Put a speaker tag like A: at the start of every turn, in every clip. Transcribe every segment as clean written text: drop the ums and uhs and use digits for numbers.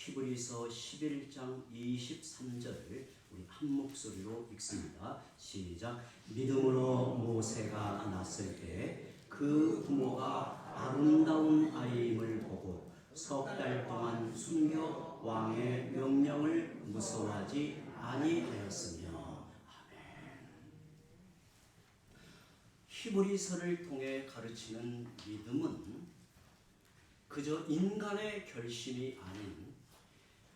A: 히브리서 11장 23절을 우리 한 목소리로 읽습니다. 시작. 믿음으로 모세가 났을 때 그 부모가 아름다운 아이임을 보고 석 달 동안 숨겨 왕의 명령을 무서워하지 아니하였으며. 아멘. 히브리서를 통해 가르치는 믿음은 그저 인간의 결심이 아닌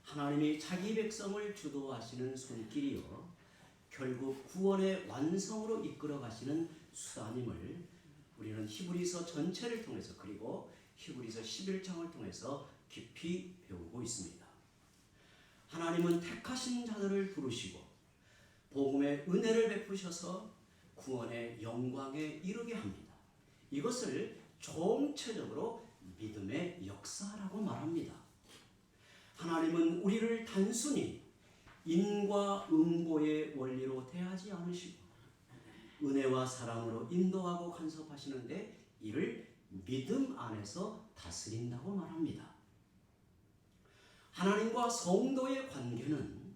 A: 하나님이 자기 백성을 주도하시는 손길이요 결국 구원의 완성으로 이끌어 가시는 수단임을 우리는 히브리서 전체를 통해서 그리고 히브리서 11장을 통해서 깊이 배우고 있습니다. 하나님은 택하신 자들을 부르시고 복음의 은혜를 베푸셔서 구원의 영광에 이르게 합니다. 이것을 총체적으로 믿음의 역사라고 말합니다. 하나님은 우리를 단순히 인과 응보의 원리로 대하지 않으시고 은혜와 사랑으로 인도하고 간섭하시는데 이를 믿음 안에서 다스린다고 말합니다. 하나님과 성도의 관계는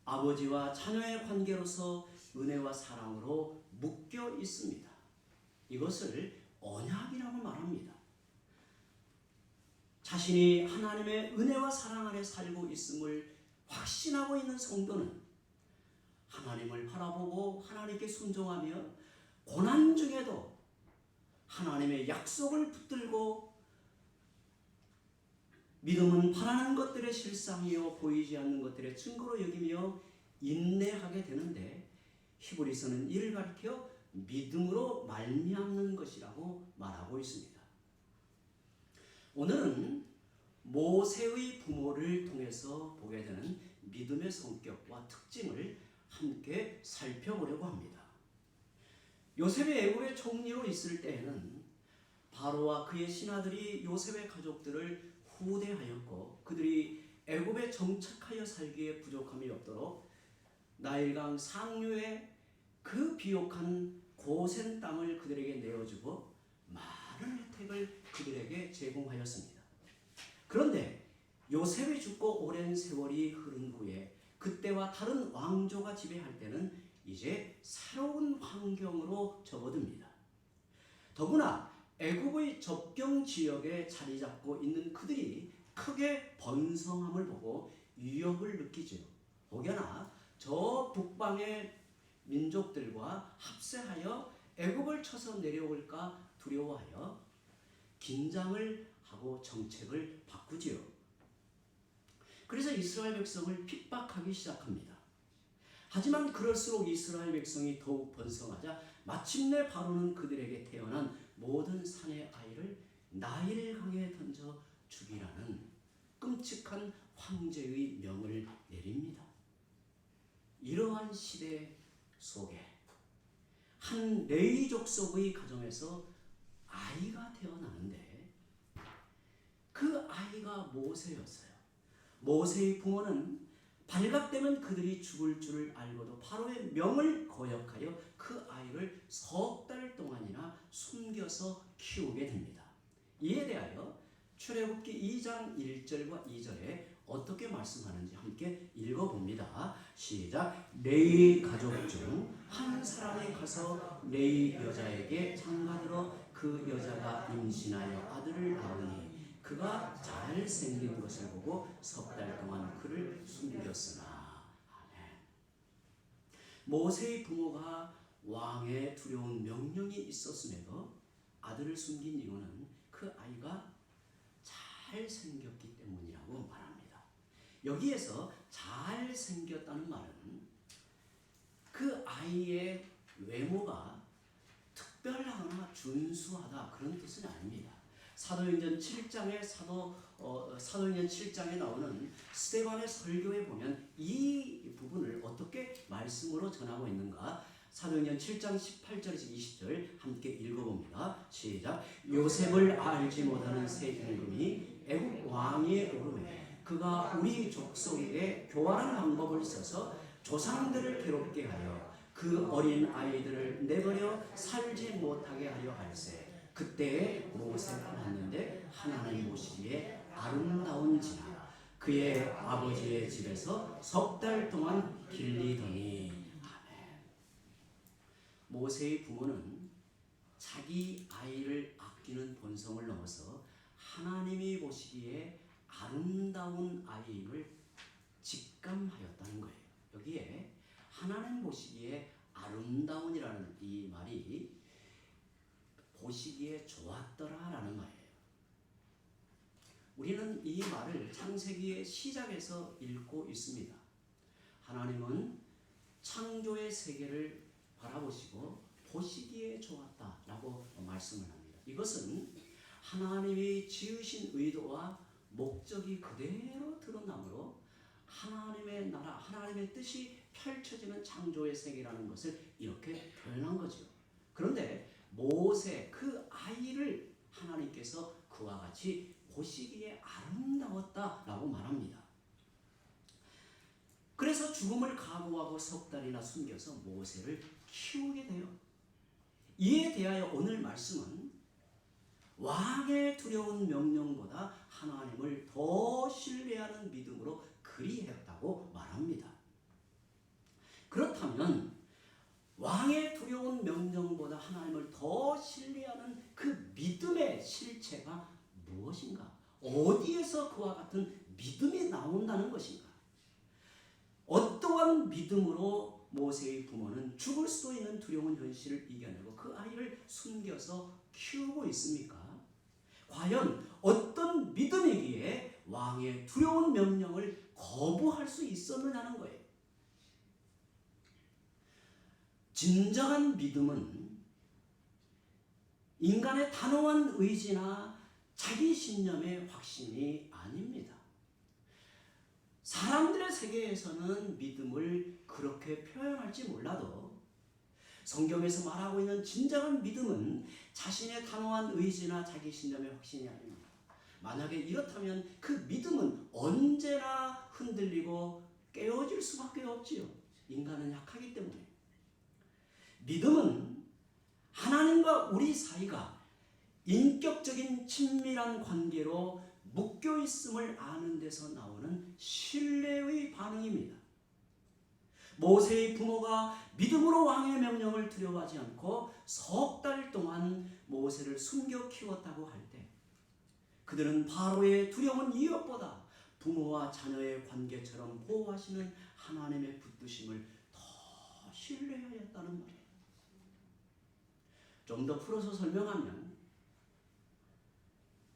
A: 아버지와 자녀의 관계로서 은혜와 사랑으로 묶여 있습니다. 이것을 언약이라고 말합니다. 자신이 하나님의 은혜와 사랑 안에 살고 있음을 확신하고 있는 성도는 하나님을 바라보고 하나님께 순종하며 고난 중에도 하나님의 약속을 붙들고 믿음은 바라는 것들의 실상이요 보이지 않는 것들의 증거로 여기며 인내하게 되는데 히브리서는 이를 가리켜 믿음으로 말미암는 것이라고 말하고 있습니다. 오늘은 모세의 부모를 통해서 보게 되는 믿음의 성격과 특징을 함께 살펴보려고 합니다. 요셉이 애굽의 총리로 있을 때에는 바로와 그의 신하들이 요셉의 가족들을 후대하였고 그들이 애굽에 정착하여 살기에 부족함이 없도록 나일강 상류의 그 비옥한 고센 땅을 그들에게 내어주고 많은 혜택을 그들에게 제공하였습니다. 그런데 요셉이 죽고 오랜 세월이 흐른 후에 그때와 다른 왕조가 지배할 때는 이제 새로운 환경으로 접어듭니다. 더구나 애굽의 접경 지역에 자리 잡고 있는 그들이 크게 번성함을 보고 위협을 느끼죠. 혹여나 저 북방의 민족들과 합세하여 애굽을 쳐서 내려올까 두려워하여 긴장을 하고 정책을 바꾸지요. 그래서 이스라엘 백성을 핍박하기 시작합니다. 하지만 그럴수록 이스라엘 백성이 더욱 번성하자 마침내 바로는 그들에게 태어난 모든 산의 아이를 나일강에 던져 죽이라는 끔찍한 황제의 명을 내립니다. 이러한 시대 속에 한 레위 족속의 가정에서 아이가 태어나는데 그 아이가 모세였어요. 모세의 부모는 발각되면 그들이 죽을 줄을 알고도 바로의 명을 거역하여 그 아이를 석 달 동안이나 숨겨서 키우게 됩니다. 이에 대하여 출애굽기 2장 1절과 2절에 어떻게 말씀하는지 함께 읽어봅니다. 시작. 레위 가족 중 한 사람이 가서 레위 여자에게 장가들어 그 여자가 임신하여 아들을 낳으니 그가 잘생긴 것을 보고 석 달 동안 그를 숨겼으나. 아멘. 모세의 부모가 왕의 두려운 명령이 있었음에도 아들을 숨긴 이유는 그 아이가 잘생겼기 때문이라고 말합니다. 여기에서 잘생겼다는 말은 그 아이의 외모가 특별하거나 준수하다 그런 뜻은 아닙니다. 사도행전 7장에 사도행전 7장에 나오는 스데반의 설교에 보면 이 부분을 어떻게 말씀으로 전하고 있는가? 사도행전 7장 18절에서 20절 함께 읽어봅니다. 시작. 요셉을 알지 못하는 새 임금이 애국 왕위에 오르매 그가 우리 족속에게 교활한 방법을 써서 조상들을 괴롭게 하여 그 어린 아이들을 내버려 살지 못하게 하려 할세. 그때에 모세가 왔는데 하나님 보시기에 아름다운지라 그의 아버지의 집에서 석 달 동안 길리더니. 아멘. 모세의 부모는 자기 아이를 아끼는 본성을 넘어서 하나님이 보시기에 아름다운 아이임을 직감하였다는 거예요. 여기에 하나님 보시기에 아름다운이라는 이 말이 보시기에 좋았더라라는 말이에요. 우리는 이 말을 창세기의 시작에서 읽고 있습니다. 하나님은 창조의 세계를 바라보시고 보시기에 좋았다라고 말씀을 합니다. 이것은 하나님이 지으신 의도와 목적이 그대로 드러나므로 하나님의 나라, 하나님의 뜻이 펼쳐지는 창조의 세계라는 것을 이렇게 표현한 거죠. 그런데 모세 그 아이를 하나님께서 그와 같이 보시기에 아름다웠다라고 말합니다. 그래서 죽음을 각오하고 석 달이나 숨겨서 모세를 키우게 돼요. 이에 대하여 오늘 말씀은 왕의 두려운 명령보다 하나님을 더 신뢰하는 믿음으로 그리했다고 말합니다. 그렇다면 왕의 두려운 명령보다 하나님을 더 신뢰하는 그 믿음의 실체가 무엇인가? 어디에서 그와 같은 믿음이 나온다는 것인가? 어떠한 믿음으로 모세의 부모는 죽을 수도 있는 두려운 현실을 이겨내고 그 아이를 숨겨서 키우고 있습니까? 과연 어떤 믿음이기에 왕의 두려운 명령을 거부할 수 있었느냐는 거예요. 진정한 믿음은 인간의 단호한 의지나 자기 신념의 확신이 아닙니다. 사람들의 세계에서는 믿음을 그렇게 표현할지 몰라도 성경에서 말하고 있는 진정한 믿음은 자신의 단호한 의지나 자기 신념의 확신이 아닙니다. 만약에 이렇다면 그 믿음은 언제나 흔들리고 깨어질 수밖에 없지요. 인간은 약하기 때문에. 믿음은 하나님과 우리 사이가 인격적인 친밀한 관계로 묶여 있음을 아는 데서 나오는 신뢰의 반응입니다. 모세의 부모가 믿음으로 왕의 명령을 두려워하지 않고 석 달 동안 모세를 숨겨 키웠다고 할 때 그들은 바로의 두려운 이웃보다 부모와 자녀의 관계처럼 보호하시는 하나님의 붙드심을 더 신뢰하였다는 말이에요. 좀 더 풀어서 설명하면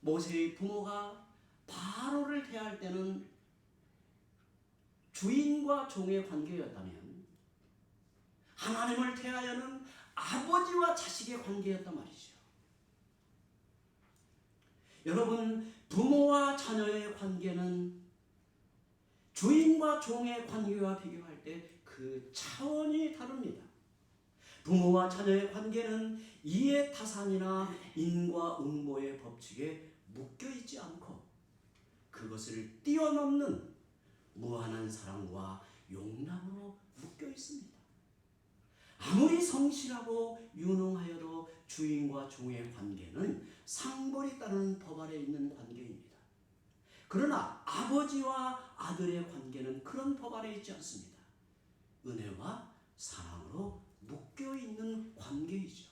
A: 모세의 부모가 바로를 대할 때는 주인과 종의 관계였다면 하나님을 대하여는 아버지와 자식의 관계였단 말이죠. 여러분, 부모와 자녀의 관계는 주인과 종의 관계와 비교할 때 그 차원이 다릅니다. 부모와 자녀의 관계는 이해타산이나 인과응보의 법칙에 묶여있지 않고 그것을 뛰어넘는 무한한 사랑과 용납으로 묶여 있습니다. 아무리 성실하고 유능하여도 주인과 종의 관계는 상벌이 따르는 법 아래 있는 관계입니다. 그러나 아버지와 아들의 관계는 그런 법 아래 있지 않습니다. 은혜와 사랑으로 묶여 있는 관계이죠.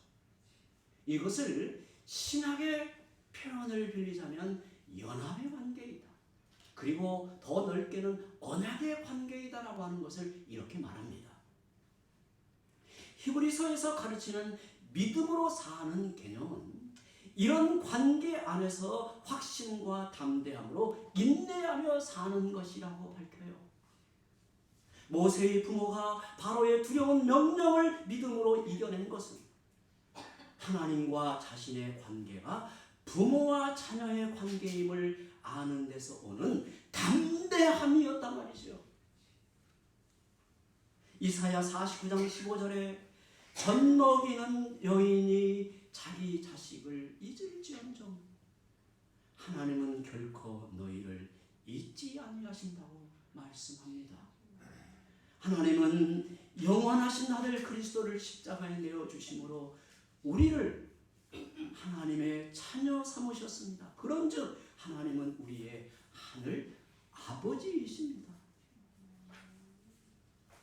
A: 이것을 신학의 표현을 빌리자면 연합의 관계이다. 그리고 더 넓게는 언약의 관계이다라고 하는 것을 이렇게 말합니다. 히브리서에서 가르치는 믿음으로 사는 개념은 이런 관계 안에서 확신과 담대함으로 인내하며 사는 것이라고 밝혀요. 모세의 부모가 바로의 두려운 명령을 믿음으로 이겨낸 것은 하나님과 자신의 관계가 부모와 자녀의 관계임을 아는 데서 오는 담대함이었단 말이죠. 이사야 49장 15절에 젖먹이는 여인이 자기 자식을 잊을지언정 하나님은 결코 너희를 잊지 아니하신다고 말씀합니다. 하나님은 영원하신 아들 그리스도를 십자가에 내어주심으로 우리를 하나님의 자녀 삼으셨습니다. 그런즉 하나님은 우리의 하늘 아버지이십니다.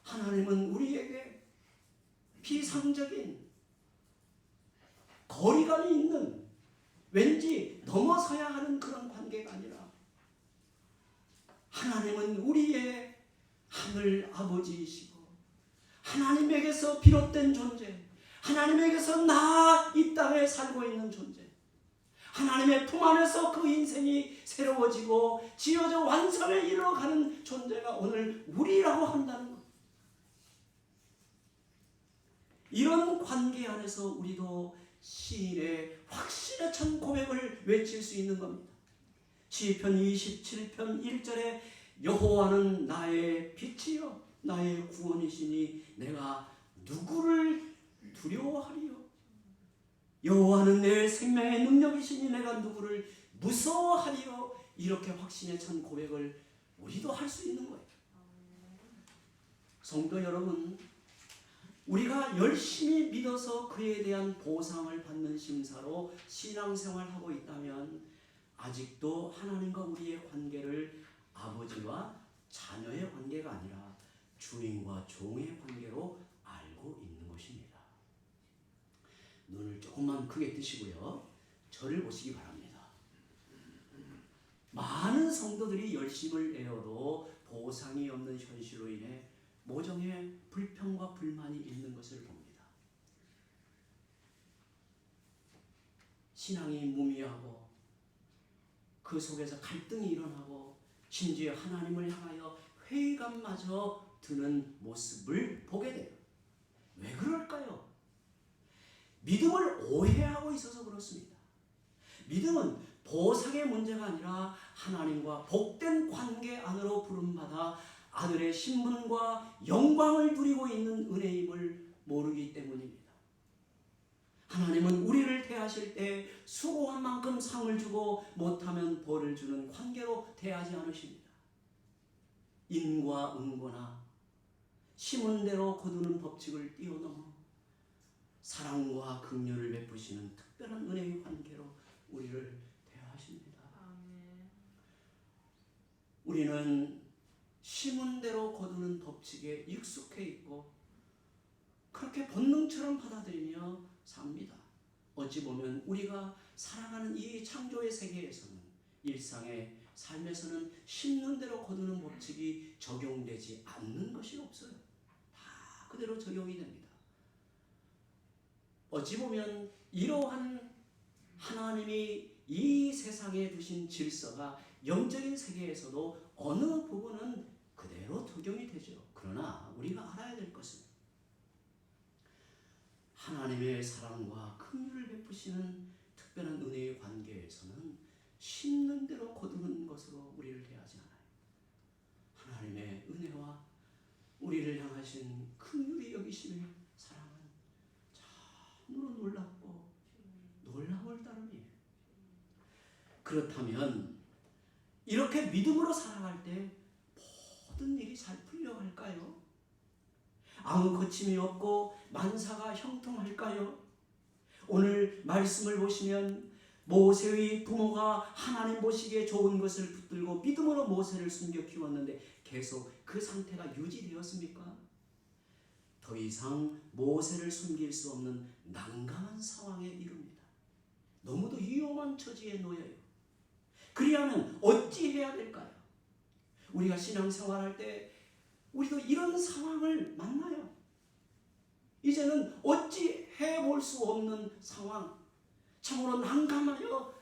A: 하나님은 우리에게 비상적인 거리감이 있는 왠지 넘어서야 하는 그런 관계가 아니라 하나님은 우리의 하늘 아버지이시고 하나님에게서 비롯된 존재, 하나님에게서 나 이 땅에 살고 있는 존재, 하나님의 품 안에서 그 인생이 새로워지고 지어져 완성에 이르러가는 존재가 오늘 우리라고 한다는 것. 이런 관계 안에서 우리도 시인의 확신에 찬 고백을 외칠 수 있는 겁니다. 시편 27편 1절에 여호와는 나의 빛이요 나의 구원이시니 내가 누구를 두려워하리요. 여호와는 내 생명의 능력이시니 내가 누구를 무서워하리요. 이렇게 확신에 찬 고백을 우리도 할 수 있는 거예요. 성도 여러분, 우리가 열심히 믿어서 그에 대한 보상을 받는 심사로 신앙생활하고 있다면 아직도 하나님과 우리의 관계를 아버지와 자녀의 관계가 아니라 주인과 종의 관계로 알고 있는 것입니다. 눈을 조금만 크게 뜨시고요. 저를 보시기 바랍니다. 많은 성도들이 열심을 내어도 보상이 없는 현실로 인해 모종의 불평과 불만이 있는 것을 봅니다. 신앙이 무미하고 그 속에서 갈등이 일어나고 심지어 하나님을 향하여 회의감마저 드는 모습을 보게 돼요. 왜 그럴까요? 믿음을 오해하고 있어서 그렇습니다. 믿음은 보상의 문제가 아니라 하나님과 복된 관계 안으로 부름받아 아들의 신분과 영광을 누리고 있는 은혜임을 모르기 때문입니다. 하나님은 우리를 대하실 때 수고한 만큼 상을 주고 못하면 벌을 주는 관계로 대하지 않으십니다. 인과 응고나 심은 대로 거두는 법칙을 뛰어넘어 사랑과 긍휼을 베푸시는 특별한 은혜의 관계로 우리를 대하십니다. 우리는 심은 대로 거두는 법칙에 익숙해 있고 그렇게 본능처럼 받아들이며 삽니다. 어찌 보면 우리가 살아가는 이 창조의 세계에서는 일상의 삶에서는 심는 대로 거두는 법칙이 적용되지 않는 것이 없어요. 다 그대로 적용이 됩니다. 어찌 보면 이러한 하나님이 이 세상에 두신 질서가 영적인 세계에서도 어느 부분은 그대로 적용이 되죠. 그러나 우리가 알아야 될 것은 하나님의 사랑과 긍휼을 베푸시는 특별한 은혜의 관계에서는 심는 대로 거두는 것으로 우리를 대하지 않아요. 하나님의 은혜와 우리를 향하신 긍휼히 여기심의 사랑은 참으로 놀랍고 놀라울 따름이에요. 그렇다면 이렇게 믿음으로 살아갈 때 모든 일이 잘 풀려갈까요? 아무 거침이 없고 만사가 형통할까요? 오늘 말씀을 보시면 모세의 부모가 하나님 보시기에 좋은 것을 붙들고 믿음으로 모세를 숨겨 키웠는데 계속 그 상태가 유지되었습니까? 더 이상 모세를 숨길 수 없는 난감한 상황에 이릅니다. 너무도 위험한 처지에 놓여요. 그리하면 어찌 해야 될까요? 우리가 신앙생활할 때 우리도 이런 상황을 만나요. 이제는 어찌 해볼 수 없는 상황, 참으로 난감하여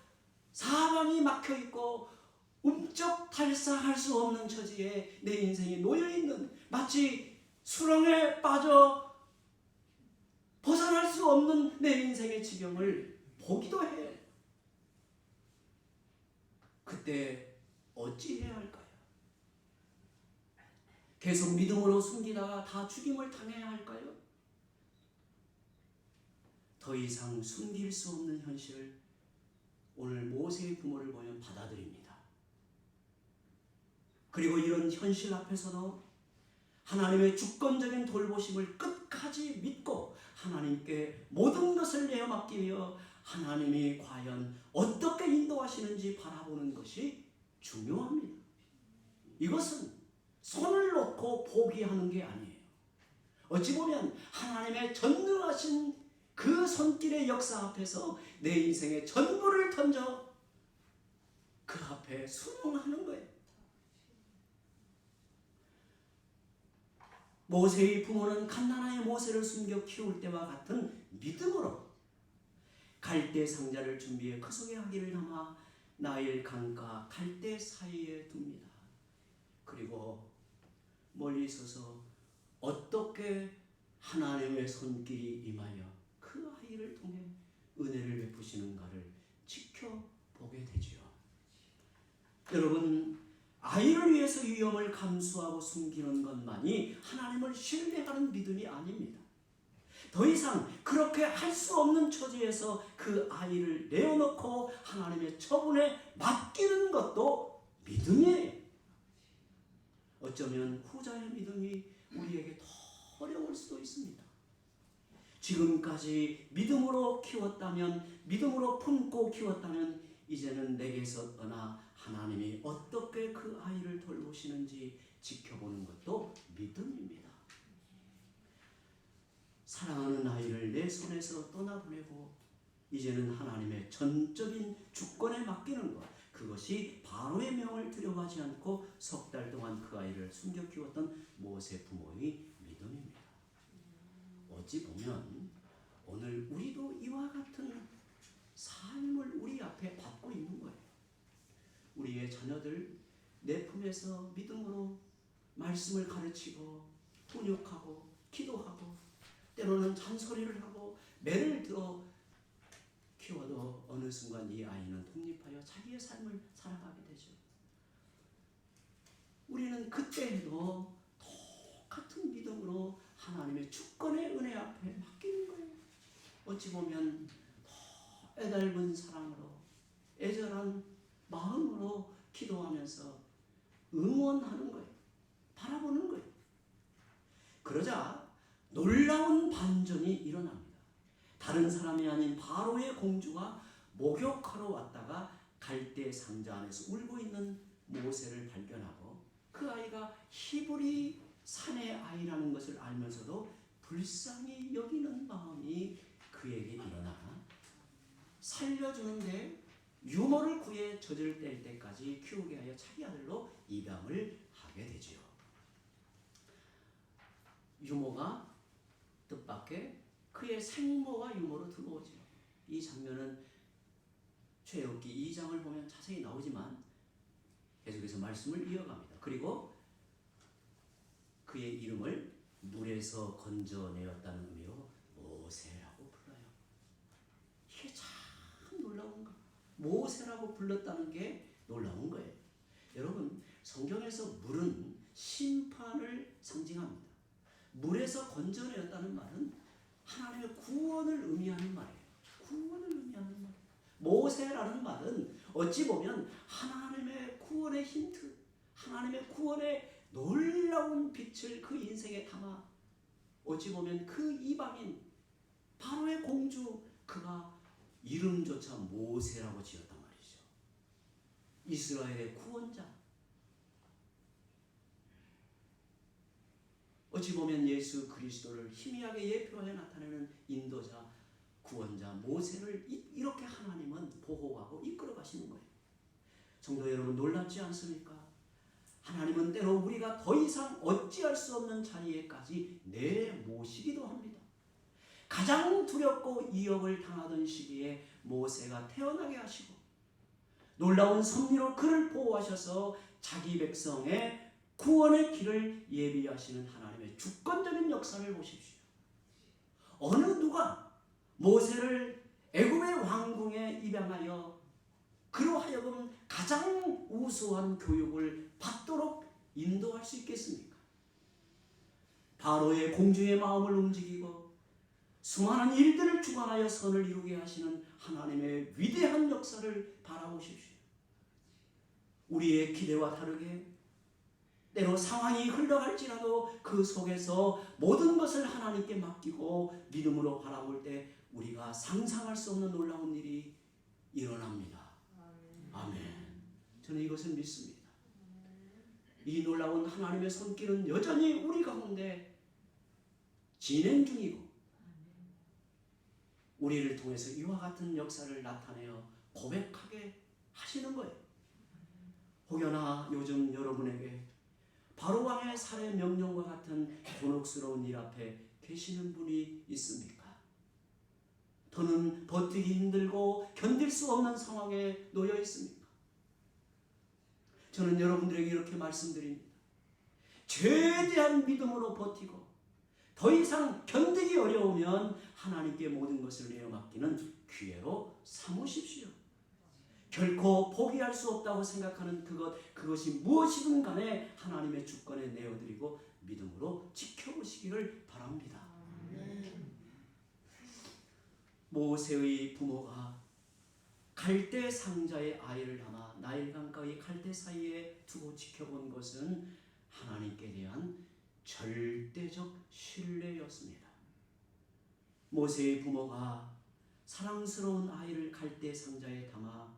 A: 사방이 막혀있고 움쩍달싹할 수 없는 처지에 내 인생이 놓여있는, 마치 수렁에 빠져 벗어날 수 없는 내 인생의 지경을 보기도 해요. 그때 어찌 해야 할까요? 계속 믿음으로 숨기다가 다 죽임을 당해야 할까요? 더 이상 숨길 수 없는 현실을 오늘 모세의 부모를 보면 받아들입니다. 그리고 이런 현실 앞에서도 하나님의 주권적인 돌보심을 끝까지 믿고 하나님께 모든 것을 내어 맡기며 하나님이 과연 어떻게 인도하시는지 바라보는 것이 중요합니다. 이것은 손을 놓고 포기하는 게 아니에요. 어찌 보면 하나님의 전능하신 그 손길의 역사 앞에서 내 인생의 전부를 던져 그 앞에 순응하는 거예요. 모세의 부모는 갓난아이 모세를 숨겨 키울 때와 같은 믿음으로 갈대 상자를 준비해 그 속에 아기를 담아 나일 강가 갈대 사이에 둡니다. 그리고 멀리 서서 어떻게 하나님의 손길이 임하여 그 아이를 통해 은혜를 베푸시는가를 지켜보게 되지요. 여러분, 아이를 위해서 위험을 감수하고 숨기는 것만이 하나님을 신뢰하는 믿음이 아닙니다. 더 이상 그렇게 할 수 없는 처지에서 그 아이를 내어놓고 하나님의 처분에 맡기는 것도 믿음이에요. 어쩌면 후자의 믿음이 우리에게 더 어려울 수도 있습니다. 지금까지 믿음으로 키웠다면, 믿음으로 품고 키웠다면 이제는 내게서 떠나 하나님이 어떻게 그 아이를 돌보시는지 지켜보는 것도 믿음입니다. 사랑하는 아이를 내 손에서 떠나보내고 이제는 하나님의 전적인 주권에 맡기는 것, 그것이 바로의 명을 두려워하지 않고 석 달 동안 그 아이를 숨겨 키웠던 모세 부모의 믿음입니다. 어찌 보면 오늘 우리도 이와 같은 삶을 우리 앞에 받고 있는 거예요. 우리의 자녀들 내 품에서 믿음으로 말씀을 가르치고 훈육하고 기도하고 때로는 잔소리를 하고 매를 들어 키워도 어느 순간 이 아이는 독립하여 자기의 삶을 살아가게 되죠. 우리는 그때에도 똑같은 믿음으로 하나님의 주권의 은혜 앞에 맡기는 거예요. 어찌 보면 더 애달픈 사랑으로 애절한 마음으로 기도하면서 응원하는 거예요. 바라보는 거예요. 그러자 놀라운 반전이 일어납니다. 다른 사람이 아닌 바로의 공주가 목욕하러 왔다가 갈대 상자 안에서 울고 있는 모세를 발견하고 그 아이가 히브리 산의 아이라는 것을 알면서도 불쌍히 여기는 마음이 그에게 일어나 살려주는데 유모를 구해 젖을 뗄 때까지 키우게 하여 자기 아들로 입양을 하게 되지요. 유모가 뜻밖의 그의 생모가 유모로 들어오죠. 이 장면은 출애굽기 2장을 보면 자세히 나오지만 계속해서 말씀을 이어갑니다. 그리고 그의 이름을 물에서 건져내었다는 의미로 모세라고 불러요. 이게 참 놀라운 거. 모세라고 불렀다는 게 놀라운 거예요. 여러분, 성경에서 물은 심판을 상징합니다. 물에서 건져내었다는 말은 하나님의 구원을 의미하는 말이에요. 구원을 의미하는 말이에요. 모세라는 말은 어찌 보면 하나님의 구원의 힌트, 하나님의 구원의 놀라운 빛을 그 인생에 담아 어찌 보면 그 이방인 바로의 공주 그가 이름조차 모세라고 지었단 말이죠. 이스라엘의 구원자. 어찌 보면 예수 그리스도를 희미하게 예표하여 나타내는 인도자, 구원자 모세를 이렇게 하나님은 보호하고 이끌어 가시는 거예요. 성도 여러분, 놀랍지 않습니까? 하나님은 때로 우리가 더 이상 어찌할 수 없는 자리에까지 내모시기도 합니다. 가장 두렵고 이역을 당하던 시기에 모세가 태어나게 하시고 놀라운 섭리로 그를 보호하셔서 자기 백성의 구원의 길을 예비하시는 하나님의 주권적인 역사를 보십시오. 어느 누가 모세를 애굽의 왕궁에 입양하여 그로 하여금 가장 우수한 교육을 받도록 인도할 수 있겠습니까? 바로의 공주의 마음을 움직이고 수많은 일들을 주관하여 선을 이루게 하시는 하나님의 위대한 역사를 바라보십시오. 우리의 기대와 다르게 때로 상황이 흘러갈지라도 그 속에서 모든 것을 하나님께 맡기고 믿음으로 바라볼 때 우리가 상상할 수 없는 놀라운 일이 일어납니다. 아멘. 저는 이것을 믿습니다. 이 놀라운 하나님의 손길은 여전히 우리 가운데 진행 중이고 우리를 통해서 이와 같은 역사를 나타내어 고백하게 하시는 거예요. 혹여나 요즘 여러분에게 바로왕의 살해 명령과 같은 곤혹스러운 일 앞에 계시는 분이 있습니까? 더는 버티기 힘들고 견딜 수 없는 상황에 놓여 있습니까? 저는 여러분들에게 이렇게 말씀드립니다. 최대한 믿음으로 버티고 더 이상 견디기 어려우면 하나님께 모든 것을 내어맡기는 기회로 삼으십시오. 결코 포기할 수 없다고 생각하는 그것이 무엇이든 간에 하나님의 주권에 내어드리고 믿음으로 지켜보시기를 바랍니다. 모세의 부모가 갈대 상자에 아이를 담아 나일 강가의 갈대 사이에 두고 지켜본 것은 하나님께 대한 절대적 신뢰였습니다. 모세의 부모가 사랑스러운 아이를 갈대 상자에 담아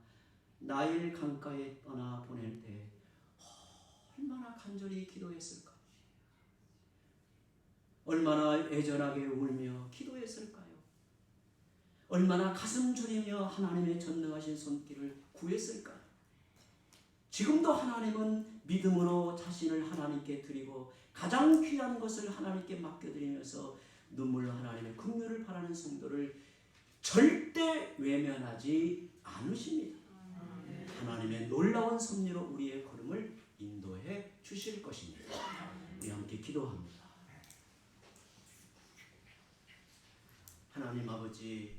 A: 나일 강가에 떠나 보낼 때 얼마나 간절히 기도했을까요? 얼마나 애절하게 울며 기도했을까요? 얼마나 가슴 졸이며 하나님의 전능하신 손길을 구했을까요? 지금도 하나님은 믿음으로 자신을 하나님께 드리고 가장 귀한 것을 하나님께 맡겨드리면서 눈물로 하나님의 긍휼을 바라는 성도를 절대 외면하지 않으십니다. 하나님의 놀라운 섭리로 우리의 걸음을 인도해 주실 것입니다. 우리 함께 기도합니다. 하나님 아버지,